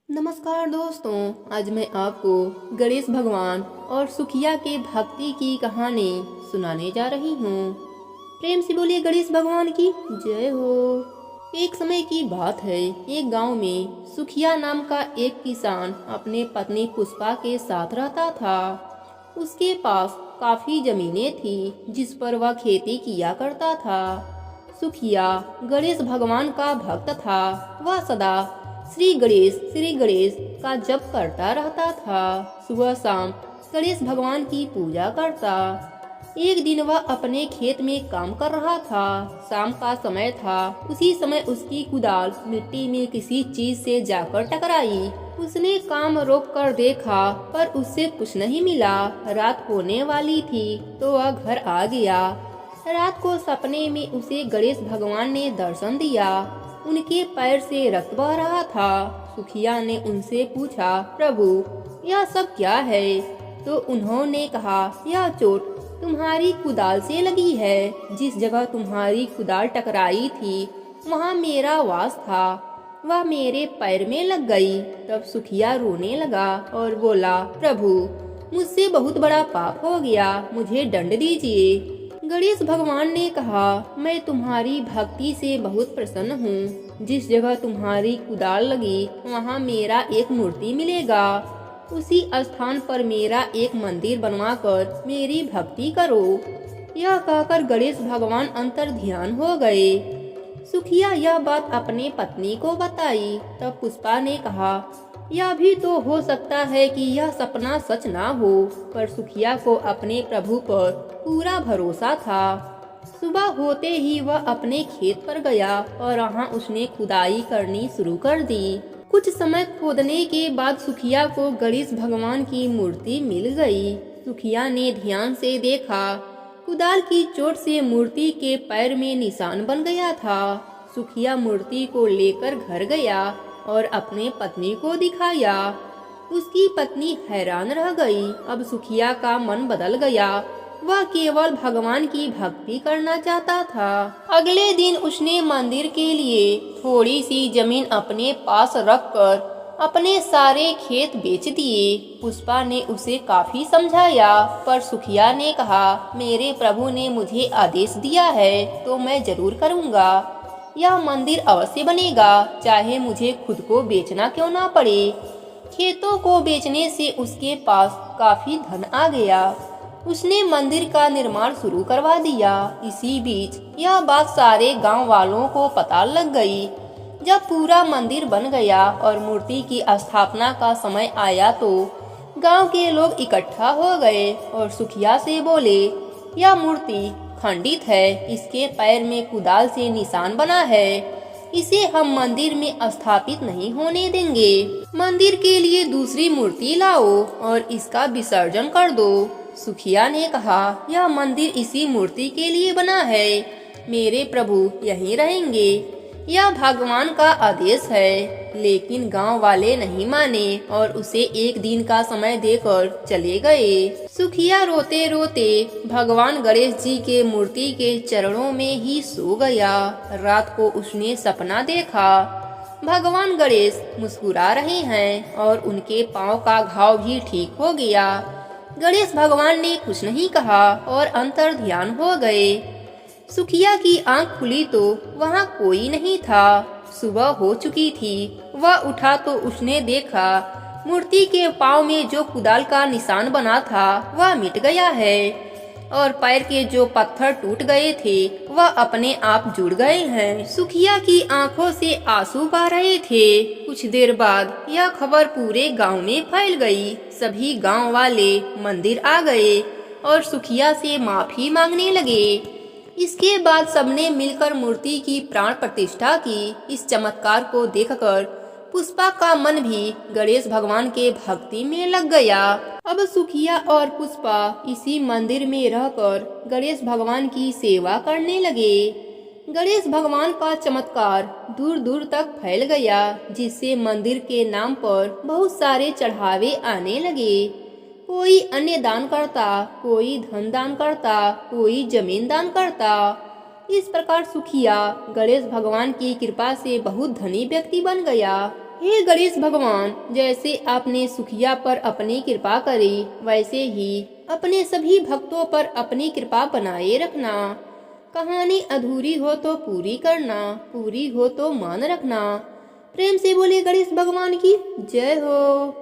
नमस्कार दोस्तों, आज मैं आपको गणेश भगवान और सुखिया के भक्ति की कहानी सुनाने जा रही हूँ। प्रेम से बोलिए गणेश भगवान की जय हो। एक समय की बात है, एक गांव में सुखिया नाम का एक किसान अपने पत्नी पुष्पा के साथ रहता था। उसके पास काफी जमीनें थी जिस पर वह खेती किया करता था। सुखिया गणेश भगवान का भक्त था। वह सदा श्री गणेश का जप करता रहता था। सुबह शाम गणेश भगवान की पूजा करता। एक दिन वह अपने खेत में काम कर रहा था। शाम का समय था। उसी समय उसकी कुदाल मिट्टी में किसी चीज से जाकर टकराई। उसने काम रोक कर देखा पर उससे कुछ नहीं मिला। रात होने वाली थी तो वह घर आ गया। रात को सपने में उसे गणेश भगवान ने दर्शन दिया। उनके पैर से रक्त बह रहा था। सुखिया ने उनसे पूछा, प्रभु यह सब क्या है? तो उन्होंने कहा, यह चोट तुम्हारी कुदाल से लगी है। जिस जगह तुम्हारी कुदाल टकराई थी वहाँ मेरा वास था, वह मेरे पैर में लग गई। तब सुखिया रोने लगा और बोला, प्रभु मुझसे बहुत बड़ा पाप हो गया, मुझे दंड दीजिए। गणेश भगवान ने कहा, मैं तुम्हारी भक्ति से बहुत प्रसन्न हूँ। जिस जगह तुम्हारी कुदाल लगी वहाँ मेरा एक मूर्ति मिलेगा। उसी स्थान पर मेरा एक मंदिर बनवाकर मेरी भक्ति करो। यह कहकर गणेश भगवान अंतर ध्यान हो गए। सुखिया यह बात अपने पत्नी को बताई। तब पुष्पा ने कहा, यह भी तो हो सकता है कि यह सपना सच ना हो। पर सुखिया को अपने प्रभु पर पूरा भरोसा था। सुबह होते ही वह अपने खेत पर गया और वहाँ उसने खुदाई करनी शुरू कर दी। कुछ समय खोदने के बाद सुखिया को गणेश भगवान की मूर्ति मिल गई। सुखिया ने ध्यान से देखा, कुदाल की चोट से मूर्ति के पैर में निशान बन गया था। सुखिया मूर्ति को लेकर घर गया और अपने पत्नी को दिखाया। उसकी पत्नी हैरान रह गई। अब सुखिया का मन बदल गया। वह केवल भगवान की भक्ति करना चाहता था। अगले दिन उसने मंदिर के लिए थोड़ी सी जमीन अपने पास रखकर अपने सारे खेत बेच दिए। पुष्पा ने उसे काफी समझाया पर सुखिया ने कहा, मेरे प्रभु ने मुझे आदेश दिया है तो मैं जरूर करूँगा। यह मंदिर अवश्य बनेगा, चाहे मुझे खुद को बेचना क्यों ना पड़े। खेतों को बेचने से उसके पास काफी धन आ गया। उसने मंदिर का निर्माण शुरू करवा दिया। इसी बीच यह बात सारे गांव वालों को पता लग गई। जब पूरा मंदिर बन गया और मूर्ति की स्थापना का समय आया तो गांव के लोग इकट्ठा हो गए और सुखिया से बोले, यह मूर्ति खंडित है, इसके पैर में कुदाल से निशान बना है, इसे हम मंदिर में स्थापित नहीं होने देंगे। मंदिर के लिए दूसरी मूर्ति लाओ और इसका विसर्जन कर दो। सुखिया ने कहा, यह मंदिर इसी मूर्ति के लिए बना है, मेरे प्रभु यहीं रहेंगे, यह भगवान का आदेश है। लेकिन गांव वाले नहीं माने और उसे एक दिन का समय देकर चले गए। सुखिया रोते रोते भगवान गणेश जी के मूर्ति के चरणों में ही सो गया। रात को उसने सपना देखा, भगवान गणेश मुस्कुरा रहे हैं और उनके पांव का घाव भी ठीक हो गया। गणेश भगवान ने कुछ नहीं कहा और अंतर ध्यान हो गए। सुखिया की आंख खुली तो वहाँ कोई नहीं था। सुबह हो चुकी थी। वह उठा तो उसने देखा मूर्ति के पाँव में जो कुदाल का निशान बना था वह मिट गया है और पैर के जो पत्थर टूट गए थे वह अपने आप जुड़ गए हैं। सुखिया की आंखों से आंसू बह रहे थे। कुछ देर बाद यह खबर पूरे गांव में फैल गई। सभी गांव वाले मंदिर आ गए और सुखिया से माफी मांगने लगे। इसके बाद सबने मिलकर मूर्ति की प्राण प्रतिष्ठा की। इस चमत्कार को देखकर पुष्पा का मन भी गणेश भगवान के भक्ति में लग गया। अब सुखिया और पुष्पा इसी मंदिर में रहकर गणेश भगवान की सेवा करने लगे। गणेश भगवान का चमत्कार दूर दूर तक फैल गया, जिससे मंदिर के नाम पर बहुत सारे चढ़ावे आने लगे। कोई अन्य दान करता, कोई धन दान करता, कोई जमीन दान करता। इस प्रकार सुखिया गणेश भगवान की कृपा से बहुत धनी व्यक्ति बन गया। हे गणेश भगवान, जैसे आपने सुखिया पर अपनी कृपा करी, वैसे ही अपने सभी भक्तों पर अपनी कृपा बनाए रखना। कहानी अधूरी हो तो पूरी करना, पूरी हो तो मान रखना। प्रेम से बोले गणेश भगवान की जय हो।